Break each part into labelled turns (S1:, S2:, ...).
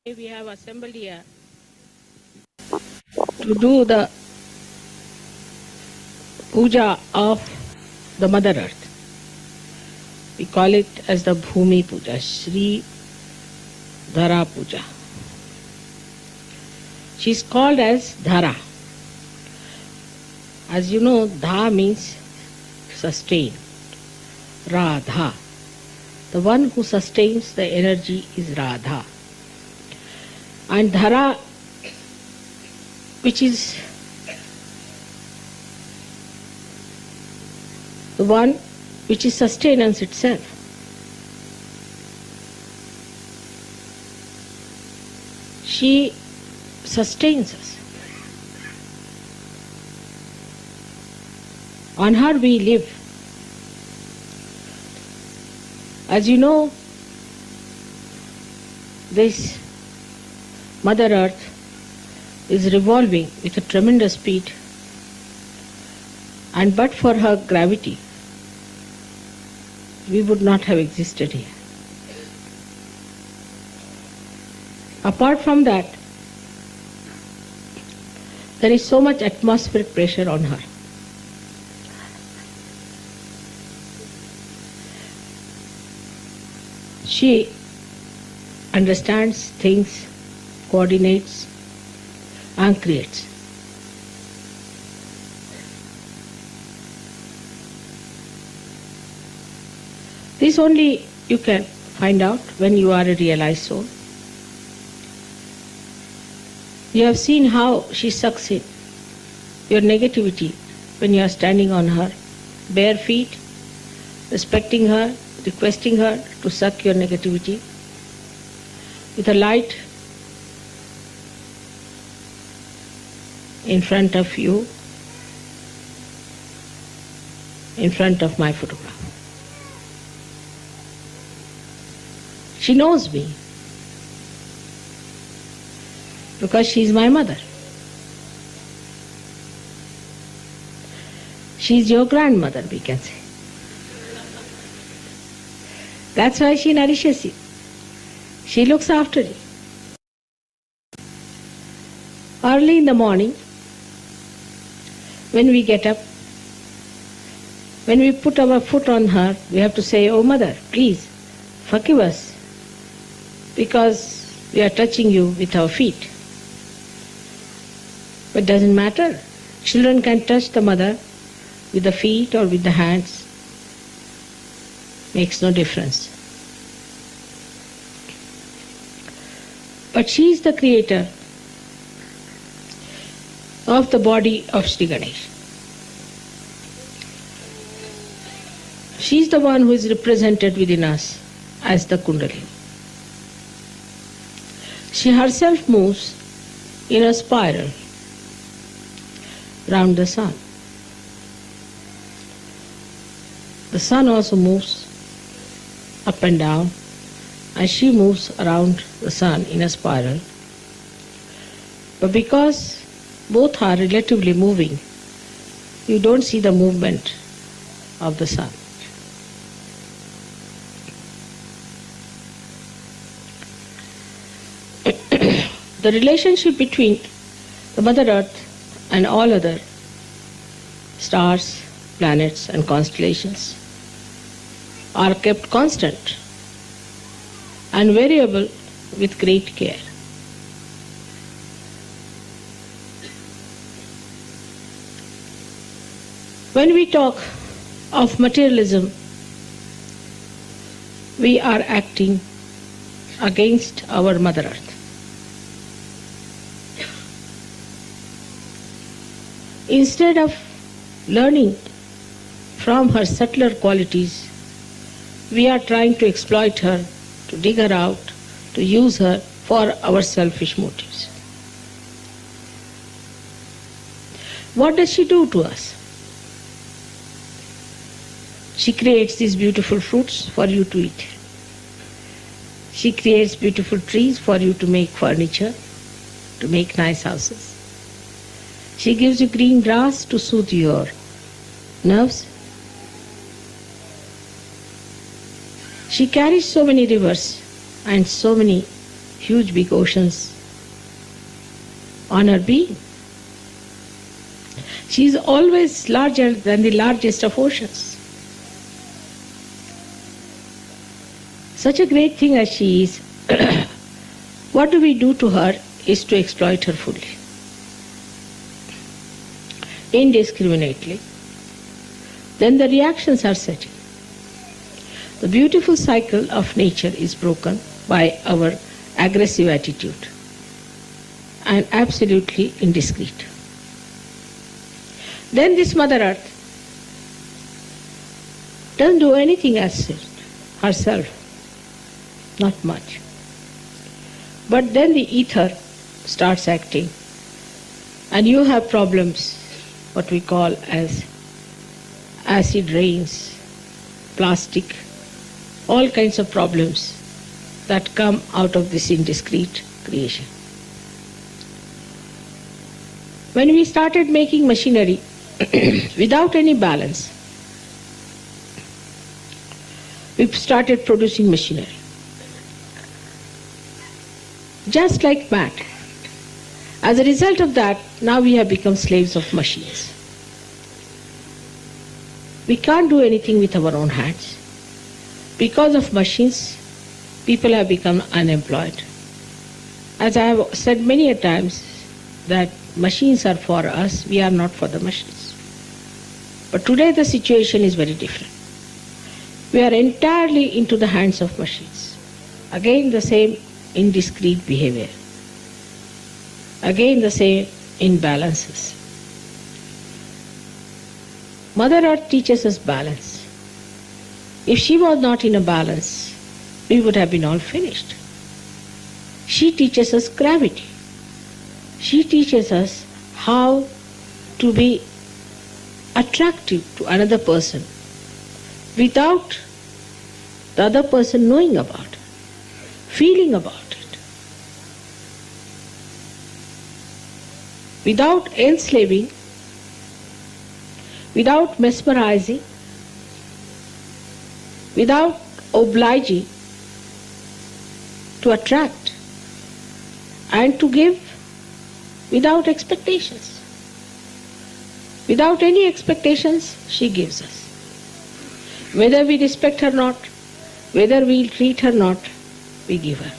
S1: We have assembled here to do the puja of the Mother Earth. We call it as the Bhoomi Puja, Shri Dhara Puja. She is called as Dhara. As you know, Dha means sustain. Radha. The one who sustains the energy is Radha. And Dhara, which is the one which is sustenance itself. She sustains us. On her we live. As you know, this Mother Earth is revolving with a tremendous speed, and but for her gravity, we would not have existed here. Apart from that, there is so much atmospheric pressure on her. She understands things, coordinates, and creates. This only you can find out when you are a realized soul. You have seen how she sucks in your negativity when you are standing on her bare feet, respecting her, requesting her to suck your negativity with a light in front of you, in front of my photograph. She knows me because she is my mother. She is your grandmother, we can say. That's why she nourishes you. She looks after you. Early in the morning, when we get up, when we put our foot on her, we have to say, "Oh Mother, please forgive us because we are touching you with our feet." But it doesn't matter. Children can touch the mother with the feet or with the hands. Makes no difference. But she is the creator of the body of Sri Ganesh. She is the one who is represented within us as the Kundalini. She herself moves in a spiral round the sun. The sun also moves up and down, and she moves around the sun in a spiral. But because both are relatively moving, you don't see the movement of the sun. The relationship between the Mother Earth and all other stars, planets and constellations are kept constant and variable with great care. When we talk of materialism, we are acting against our Mother Earth. Instead of learning from her subtler qualities, we are trying to exploit her, to dig her out, to use her for our selfish motives. What does she do to us? She creates these beautiful fruits for you to eat. She creates beautiful trees for you to make furniture, to make nice houses. She gives you green grass to soothe your nerves. She carries so many rivers and so many huge big oceans on her being. She is always larger than the largest of oceans. Such a great thing as she is, what do we do to her is to exploit her fully, indiscriminately. Then the reactions are setting. The beautiful cycle of nature is broken by our aggressive attitude and absolutely indiscreet. Then this Mother Earth doesn't do anything as herself, not much. But then the ether starts acting and you have problems, what we call as acid rains, plastic, all kinds of problems that come out of this indiscreet creation. When we started making machinery without any balance, we started producing machinery. Just like mad. As a result of that, now we have become slaves of machines. We can't do anything with our own hands. Because of machines, people have become unemployed. As I have said many a times, that machines are for us, we are not for the machines. But today the situation is very different. We are entirely into the hands of machines. Again the same indiscreet behavior. Again the same imbalances. Mother Earth teaches us balance. If she was not in a balance, we would have been all finished. She teaches us gravity. She teaches us how to be attractive to another person without the other person knowing about it, feeling about it, without enslaving, without mesmerizing, without obliging, to attract and to give without expectations. Without any expectations, she gives us. Whether we respect her or not, whether we treat her or not, we give her.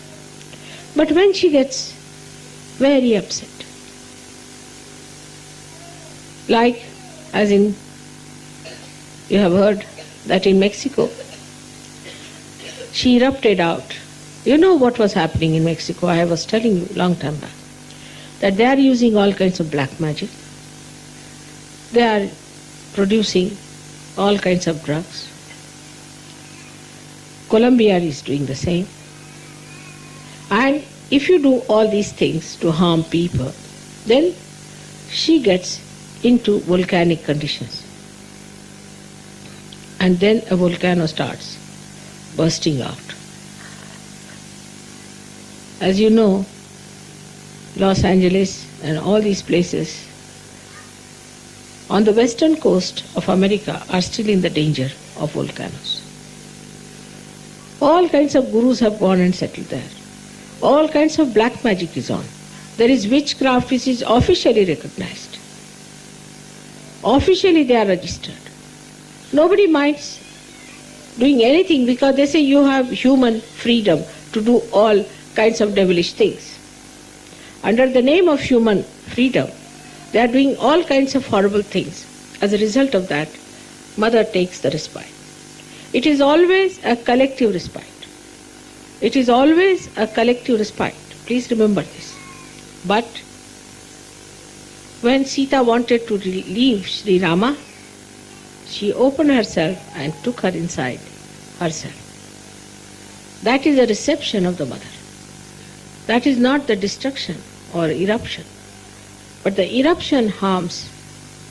S1: But when she gets very upset, like as in, you have heard that in Mexico, she erupted out. You know what was happening in Mexico? I was telling you long time back, that they are using all kinds of black magic. They are producing all kinds of drugs. Colombia is doing the same. And if you do all these things to harm people, then she gets into volcanic conditions. And then a volcano starts bursting out. As you know, Los Angeles and all these places on the western coast of America are still in the danger of volcanoes. All kinds of gurus have gone and settled there. All kinds of black magic is on. There is witchcraft which is officially recognized. Officially they are registered. Nobody minds doing anything because they say you have human freedom to do all kinds of devilish things. Under the name of human freedom, they are doing all kinds of horrible things. As a result of that, Mother takes the respite. It is always a collective respite. It is always a collective respite. Please remember this. But when Sita wanted to leave Sri Rama, she opened herself and took her inside herself. That is a reception of the Mother. That is not the destruction or eruption. But the eruption harms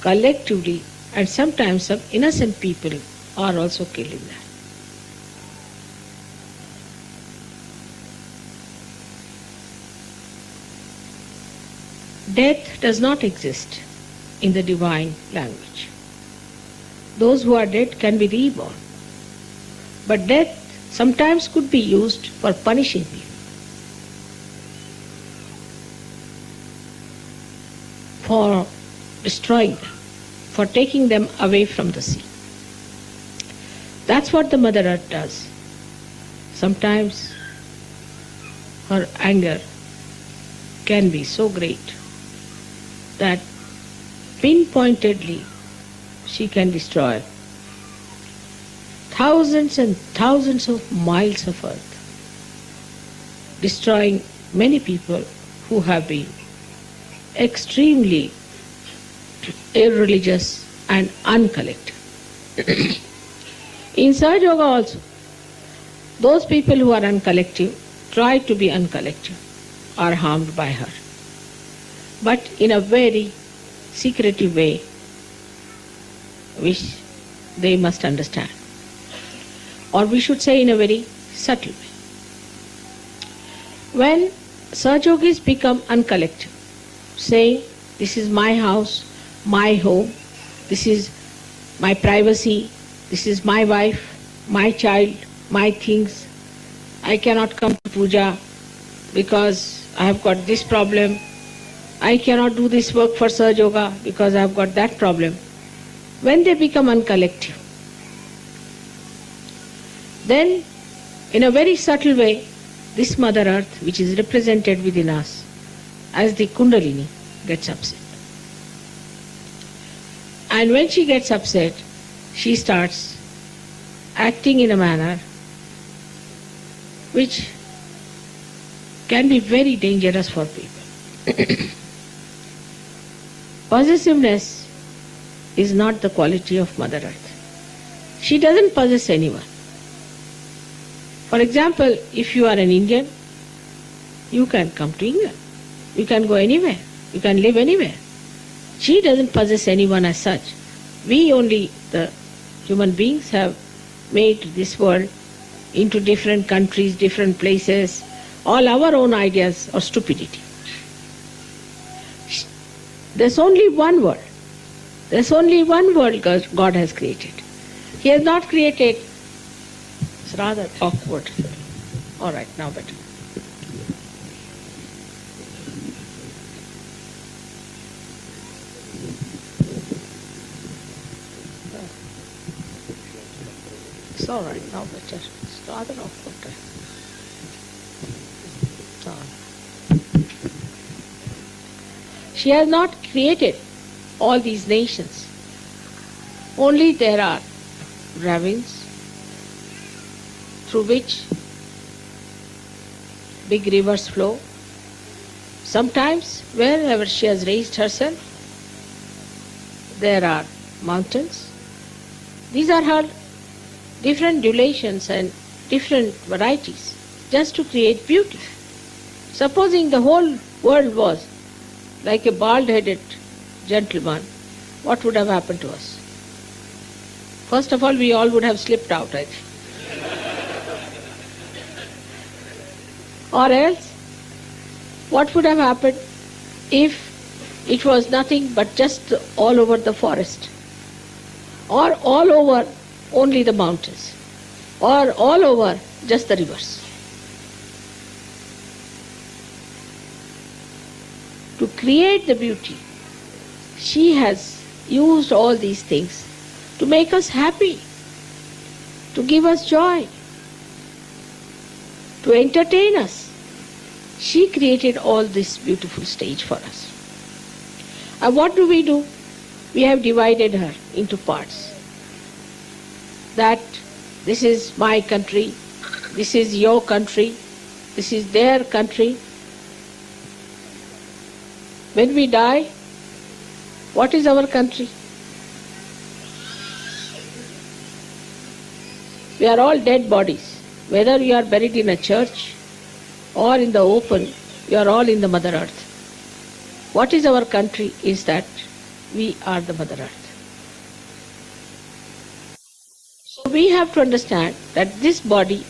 S1: collectively, and sometimes some innocent people are also killed in that. Death does not exist in the divine language. Those who are dead can be reborn. But death sometimes could be used for punishing people. for destroying them, for taking them away from the sea. That's what the Mother Earth does. Sometimes her anger can be so great that pinpointedly she can destroy thousands and thousands of miles of earth, destroying many people who have been extremely irreligious and uncollected. In Sahajayoga also, those people who are uncollective, try to be uncollective, are harmed by her. But in a very secretive way, which they must understand. Or we should say in a very subtle way. When Sahajogis become uncollective, saying, this is my house, my home, this is my privacy, this is my wife, my child, my things, I cannot come to puja because I have got this problem, I cannot do this work for Sahajayoga because I have got that problem. When they become uncollective, then in a very subtle way, this Mother Earth, which is represented within us as the Kundalini, gets upset. And when she gets upset, she starts acting in a manner which can be very dangerous for people. Possessiveness is not the quality of Mother Earth. She doesn't possess anyone. For example, if you are an Indian, you can come to England. You can go anywhere. You can live anywhere. She doesn't possess anyone as such. We only, the human beings, have made this world into different countries, different places, all our own ideas of stupidity. There's only one world. There's only one world God has created. He has not created. It's rather awkward. All right, now better. It's all right, now better. It's rather awkward. She has not created all these nations. Only there are ravines through which big rivers flow. Sometimes, wherever she has raised herself, there are mountains. These are her different durations and different varieties, just to create beauty. Supposing the whole world was like a bald-headed gentleman, what would have happened to us? First of all, we all would have slipped out, I think. Or else, what would have happened if it was nothing but just all over the forest? Or all over only the mountains? Or all over just the rivers? To create the beauty, she has used all these things to make us happy, to give us joy, to entertain us. She created all this beautiful stage for us. And what do? We have divided her into parts. That this is my country, this is your country, this is their country. When we die, what is our country? We are all dead bodies. Whether you are buried in a church or in the open, you are all in the Mother Earth. What is our country is that we are the Mother Earth. So we have to understand that this body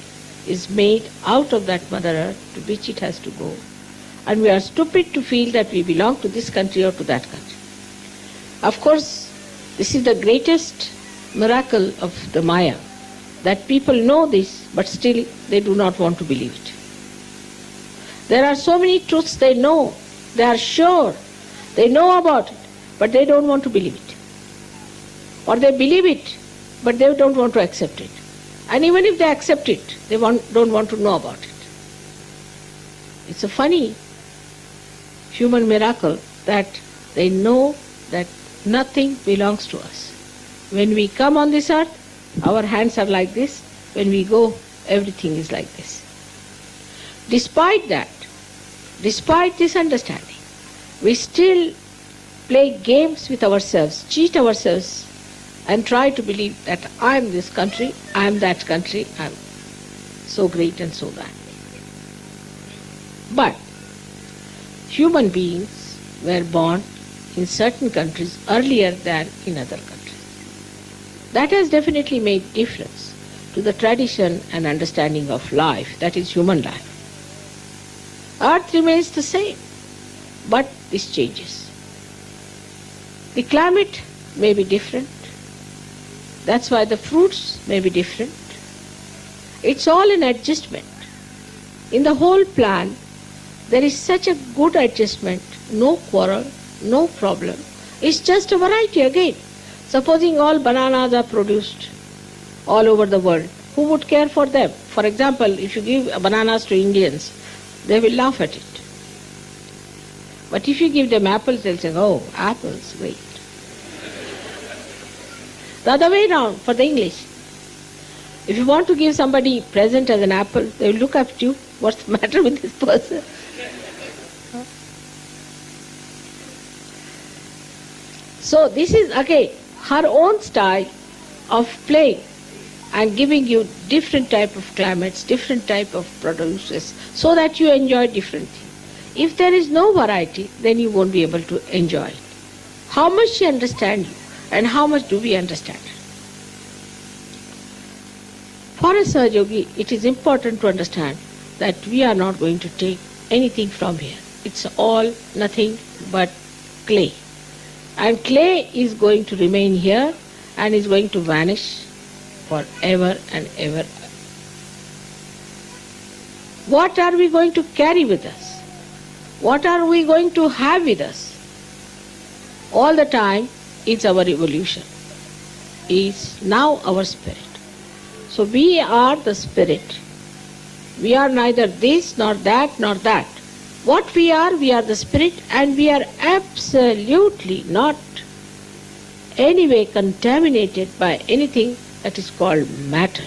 S1: is made out of that Mother Earth to which it has to go. And we are stupid to feel that we belong to this country or to that country. Of course, this is the greatest miracle of the Maya, that people know this, but still they do not want to believe it. There are so many truths they know, they are sure, They know about it, but they don't want to believe it. Or they believe it, but they don't want to accept it. And even if they accept it, they don't want to know about it. It's a funny human miracle that they know that nothing belongs to us. When we come on this earth, our hands are like this. When we go, everything is like this. Despite that, despite this understanding, we still play games with ourselves, cheat ourselves, and try to believe that I am this country, I am that country, I am so great and so that. But human beings were born in certain countries earlier than in other countries. That has definitely made difference to the tradition and understanding of life, that is human life. Earth remains the same, but this changes. The climate may be different. That's why the fruits may be different. It's all an adjustment. In the whole plan, there is such a good adjustment, no quarrel, no problem. It's just a variety again. Supposing all bananas are produced all over the world, who would care for them? For example, if you give bananas to Indians, they will laugh at it. But if you give them apples, they'll say, oh, apples, great. The other way around for the English. If you want to give somebody present as an apple, they will look at you, what's the matter with this person? So this is again her own style of playing and giving you different type of climates, different type of produces, so that you enjoy different things. If there is no variety, then you won't be able to enjoy it. How much she understands you, and how much do we understand her? For a Sahajayogi, it is important to understand that we are not going to take anything from here. It's all nothing but clay. And clay is going to remain here and is going to vanish forever and ever. What are we going to carry with us? What are we going to have with us? All the time, it's our evolution. Is now our spirit. So we are the spirit. We are neither this nor that nor that. What we are the spirit, and we are absolutely not anyway contaminated by anything that is called matter.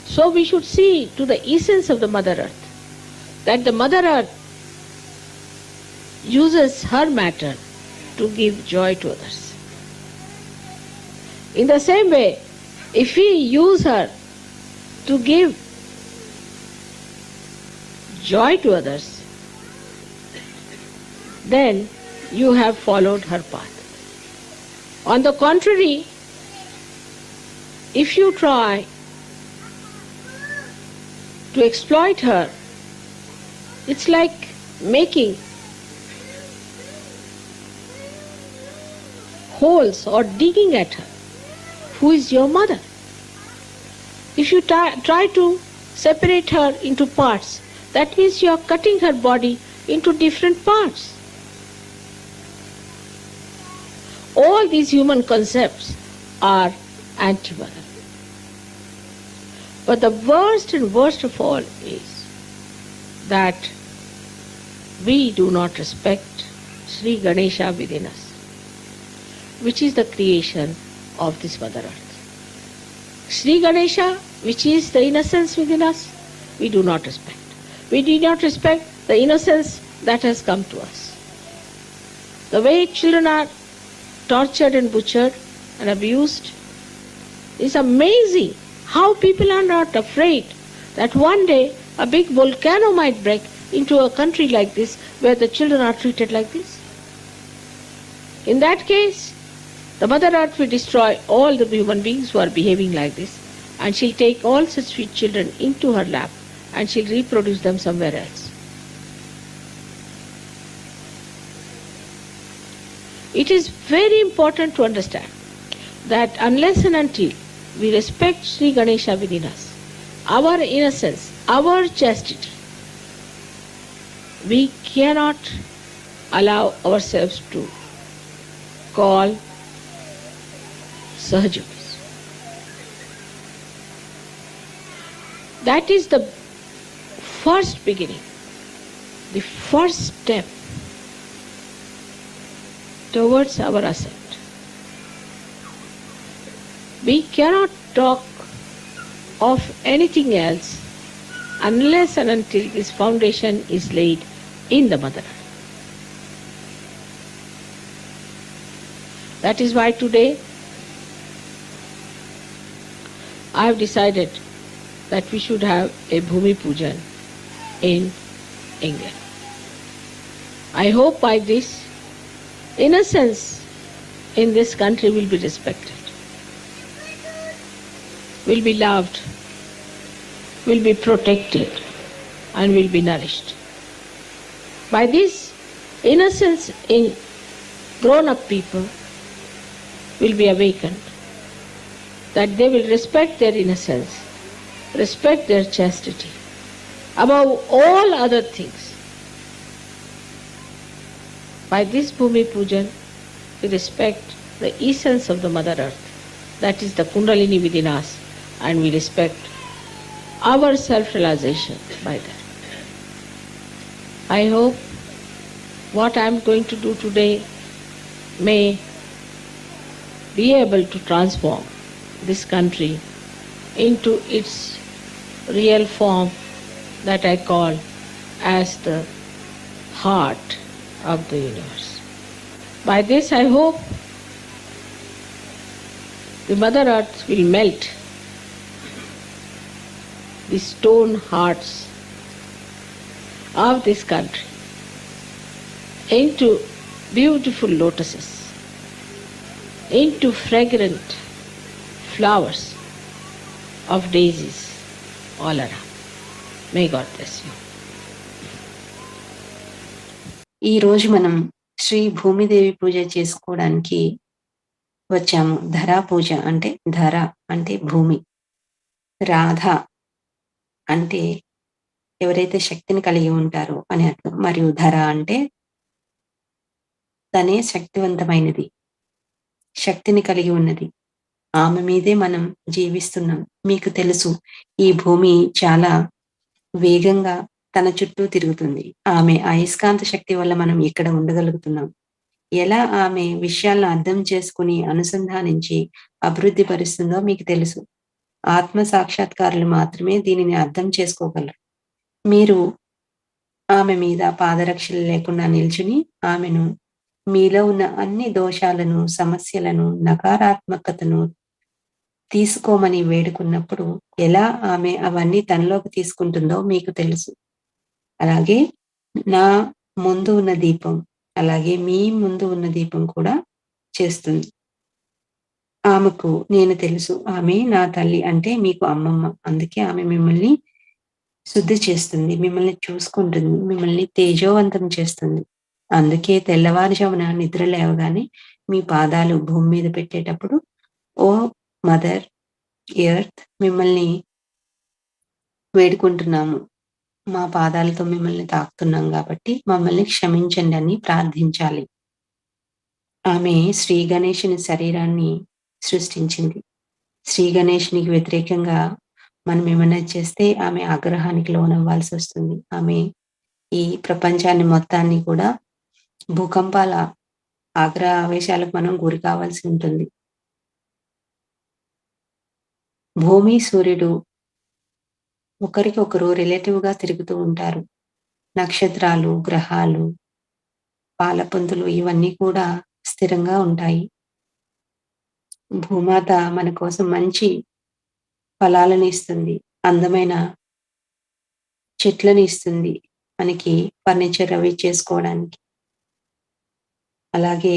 S1: So we should see to the essence of the Mother Earth, that the Mother Earth uses her matter to give joy to others. In the same way, if we use her to give joy to others, then you have followed her path. On the contrary, if you try to exploit her, it's like making holes or digging at her. Who is your mother? If you try to separate her into parts, that means you are cutting her body into different parts. All these human concepts are anti-mother. But the worst and worst of all is that we do not respect Sri Ganesha within us, which is the creation of this Mother Earth. Sri Ganesha, which is the innocence within us, we do not respect. We do not respect the innocence that has come to us. The way children are tortured and butchered and abused is amazing. How people are not afraid that one day a big volcano might break into a country like this where the children are treated like this. In that case, the Mother Earth will destroy all the human beings who are behaving like this, and she'll take all such sweet children into her lap and she'll reproduce them somewhere else. It is very important to understand that unless and until we respect Sri Ganesha within us, our innocence, our chastity, we cannot allow ourselves to call Sahajayogas. That is the first beginning, the first step towards our ascent. We cannot talk of anything else unless and until this foundation is laid in the Mother Earth. That is why today I have decided that we should have a Bhoomi Puja in England. I hope by this, innocence in this country will be respected, will be loved, will be protected, and will be nourished. By this, innocence in grown-up people will be awakened, that they will respect their innocence, respect their chastity, above all other things. By this Bhoomi Pujan, we respect the essence of the Mother Earth, that is the Kundalini within us, and we respect our self-realization by that. I hope what I am going to do today may be able to transform this country into its real form that I call as the heart of the universe. By this I hope the Mother Earth will melt the stone hearts of this country into beautiful lotuses, into fragrant flowers of daisies all around. May God bless you.
S2: ఈ రోజు మనం శ్రీ భూమిదేవి పూజ చేసుకోవడానికి వచ్చాము. ధరా పూజ అంటే ధర అంటే భూమి, రాధ అంటే ఎవరైతే శక్తిని కలిగి ఉంటారో అని అర్థం, మరియు ధర అంటే తనే శక్తివంతమైనది, శక్తిని కలిగి ఉన్నది. ఆమె మీదే మనం జీవిస్తున్నాం. మీకు తెలుసు, ఈ భూమి చాలా వేగంగా తన చుట్టూ తిరుగుతుంది. ఆమె అయస్కాంత శక్తి వల్ల మనం ఇక్కడ ఉండగలుగుతున్నాం. ఎలా ఆమె విషయాలను అర్థం చేసుకుని అనుసంధానించి అభివృద్ధి పరుస్తుందో మీకు తెలుసు. ఆత్మ సాక్షాత్కారులు మాత్రమే దీనిని అర్థం చేసుకోగలరు. మీరు ఆమె మీద పాదరక్షలు లేకుండా నిల్చుని ఆమెను మీలో ఉన్న అన్ని దోషాలను, సమస్యలను, నకారాత్మకతను తీసుకోమని వేడుకున్నప్పుడు ఎలా ఆమె అవన్నీ తనలోకి తీసుకుంటుందో మీకు తెలుసు. అలాగే నా ముందు ఉన్న దీపం అలాగే మీ ముందు ఉన్న దీపం కూడా చేస్తుంది. ఆమెకు నేను తెలుసు, ఆమె నా తల్లి అంటే మీకు అమ్మమ్మ. అందుకే ఆమె మిమ్మల్ని శుద్ధి చేస్తుంది, మిమ్మల్ని చూసుకుంటుంది, మిమ్మల్ని తేజోవంతం చేస్తుంది. అందుకే తెల్లవారుజామున నిద్ర లేవగానే మీ పాదాలు భూమి మీద పెట్టేటప్పుడు, ఓ మదర్ ఎర్త్, మిమ్మల్ని వేడుకుంటున్నాము, మా పాదాలతో మిమ్మల్ని తాకుతున్నాం కాబట్టి మమ్మల్ని క్షమించండి అని ప్రార్థించాలి. ఆమె శ్రీ గణేశుని శరీరాన్ని సృష్టించింది. శ్రీ గణేశునికి వ్యతిరేకంగా మనం ఏమైనా చేస్తే ఆమె ఆగ్రహానికి లోనవ్వాల్సి వస్తుంది. ఆమె ఈ ప్రపంచాన్ని మొత్తాన్ని కూడా భూకంపాల ఆవేశాలకు మనం గురి కావాల్సి ఉంటుంది. భూమి, సూర్యుడు ఒకరికొకరు రిలేటివ్గా తిరుగుతూ ఉంటారు. నక్షత్రాలు, గ్రహాలు, పాలపుంతులు ఇవన్నీ కూడా స్థిరంగా ఉంటాయి. భూమాత మన కోసం మంచి ఫలాలను ఇస్తుంది, అందమైన చెట్లను ఇస్తుంది, మనకి ఫర్నిచర్ అవి చేసుకోవడానికి. అలాగే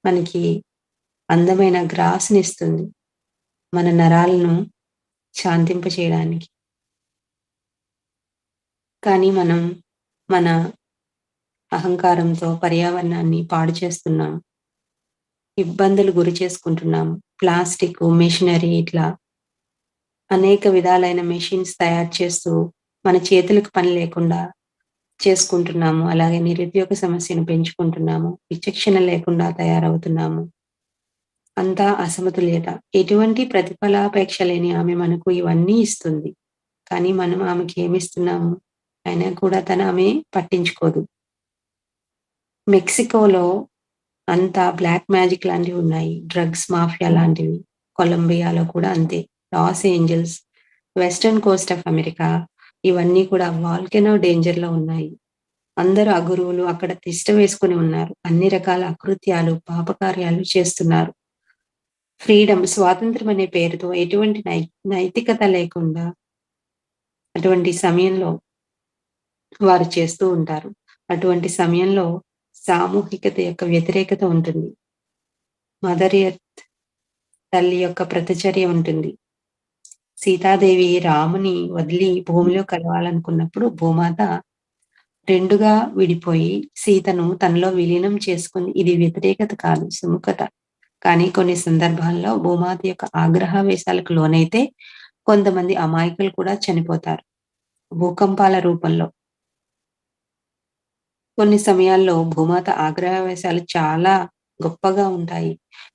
S2: మనకి అందమైన గ్రాస్ని ఇస్తుంది, మన నరాలను శాంతింపచేయడానికి. కానీ మనం మన అహంకారంతో పర్యావరణాన్ని పాడు చేస్తున్నాం, ఇబ్బందులు గురి చేసుకుంటున్నాం. ప్లాస్టిక్, మెషినరీ, ఇట్లా అనేక విధాలైన మెషిన్స్ తయారు చేస్తూ మన చేతులకు పని లేకుండా చేసుకుంటున్నాము. అలాగే నిరుద్యోగ సమస్యను పెంచుకుంటున్నాము. విచక్షణ లేకుండా తయారవుతున్నాము. అంతా అసమతుల్యత. ఎటువంటి ప్రతిఫలాపేక్ష లేని ఆమె మనకు ఇవన్నీ ఇస్తుంది. కానీ మనం ఆమెకి ఏమిస్తున్నాము? అయినా కూడా ఆమె పట్టించుకోదు. మెక్సికోలో అంతా బ్లాక్ మ్యాజిక్ లాంటివి ఉన్నాయి. డ్రగ్స్ మాఫియా లాంటివి. కొలంబియాలో కూడా అంతే. Los Angeles, western Coast of America ఇవన్నీ కూడా వాల్కెనో డేంజర్‌లో ఉన్నాయి. అందరూ ఆ గురువులు అక్కడ తిష్ట వేసుకొని ఉన్నారు. అన్ని రకాల అకృత్యాలు, పాపకార్యాలు చేస్తున్నారు. ఫ్రీడమ్, స్వాతంత్రం అనే పేరుతో ఎటువంటి నైతికత లేకుండా అటువంటి సమయంలో వారు చేస్తూ ఉంటారు. అటువంటి సమయంలో సామూహికత యొక్క వ్యతిరేకత ఉంటుంది. మదర్ ఎర్త్ తల్లి యొక్క ప్రతిచర్య ఉంటుంది. సీతాదేవి రాముని వదిలి భూమిలో కలవాలనుకున్నప్పుడు భూమాత రెండుగా విడిపోయి సీతను తనలో విలీనం చేసుకుంది. ఇది వ్యతిరేకత కాదు, సుముఖత. కానీ కొన్ని సందర్భాల్లో భూమాత యొక్క ఆగ్రహావేశాలకు లోనైతే కొంతమంది అమాయకులు కూడా చనిపోతారు భూకంపాల రూపంలో. కొన్ని సమయాల్లో భూమాత ఆగ్రహావేశాలు చాలా గొప్పగా ఉంటాయి.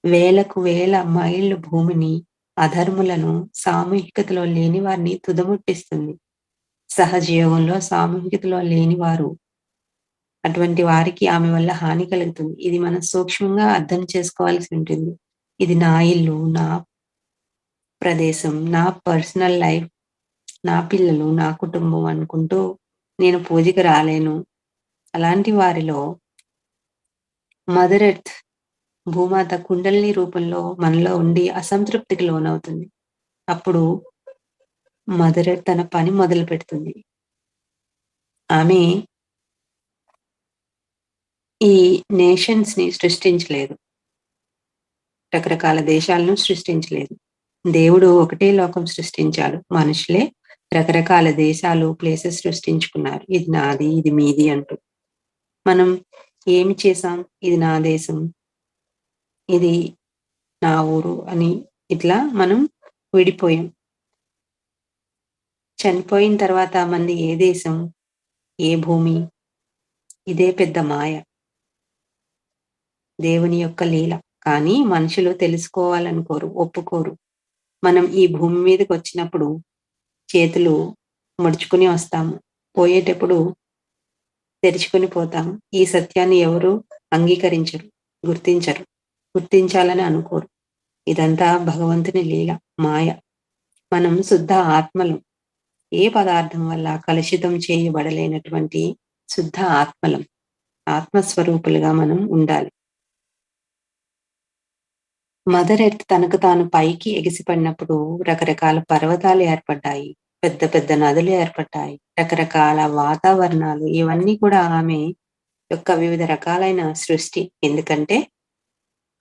S2: వేలకు వేల మైళ్ళు భూమిని, అధర్ములను, సామూహికతలో లేని వారిని తుదముట్టిస్తుంది. సహజయోగంలో సామూహికతలో లేని వారు, అటువంటి వారికి ఆమె వల్ల హాని కలుగుతుంది. ఇది మనం సూక్ష్మంగా అర్థం చేసుకోవాల్సి ఉంటుంది. ఇది నా ఇల్లు, నా ప్రదేశం, నా పర్సనల్ లైఫ్, నా పిల్లలు, నా కుటుంబం అనుకుంటూ నేను పూజకి రాలేను. అలాంటి వారిలో మదర్ ఎర్త్ భూమాత కుండలిని రూపంలో మనలో ఉండి అసంతృప్తికి లోనవుతుంది. అప్పుడు మదర్ ఎర్త్ తన పని మొదలు పెడుతుంది. ఆమె ఈ నేషన్స్ ని సృష్టించలేదు. రకరకాల దేశాలను సృష్టించలేదు. దేవుడు ఒకటే లోకం సృష్టించాడు. మనుషులే రకరకాల దేశాలు, ప్లేసెస్ సృష్టించుకున్నారు. ఇది నాది, ఇది మీది అంటూ. మనం ఏమి చేసాం? ఇది నా దేశం, ఇది నా ఊరు అని ఇట్లా మనం విడిపోయాం. చనిపోయిన తర్వాత మంది ఏ దేశం, ఏ భూమి, ఇదే పెద్ద మాయ, దేవుని యొక్క లీల. కానీ మనుషులు తెలుసుకోవాలనుకోరు, ఒప్పుకోరు. మనం ఈ భూమి మీదకి వచ్చినప్పుడు చేతులు ముడుచుకుని వస్తాము, పోయేటప్పుడు తెరుచుకుని పోతాము. ఈ సత్యాన్ని ఎవరు అంగీకరించరు, గుర్తించరు, గుర్తించాలని అనుకోరు. ఇదంతా భగవంతుని లీల, మాయ. మనం శుద్ధ ఆత్మలు. ఏ పదార్థం వల్ల కలుషితం చేయబడలేనటువంటి శుద్ధ ఆత్మలం. ఆత్మస్వరూపులుగా మనం ఉండాలి. మదర్ ఎర్త్ తనకు తాను పైకి ఎగిసిపడినప్పుడు రకరకాల పర్వతాలు ఏర్పడ్డాయి, పెద్ద పెద్ద నదులు ఏర్పడ్డాయి, రకరకాల వాతావరణాలు. ఇవన్నీ కూడా ఆమె యొక్క వివిధ రకాలైన సృష్టి. ఎందుకంటే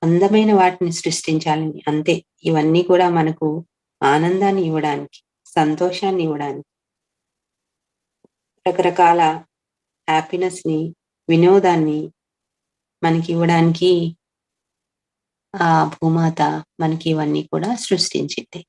S2: అందమైన వాటిని సృష్టించాలని, అంతే. ఇవన్నీ కూడా మనకు ఆనందాన్ని ఇవ్వడానికి, సంతోషాన్ని ఇవ్వడానికి, రకరకాల హ్యాపీనెస్ ని, వినోదాన్ని మనకి ఇవ్వడానికి ఆ భూమాత మనకి ఇవన్నీ కూడా సృష్టించింది.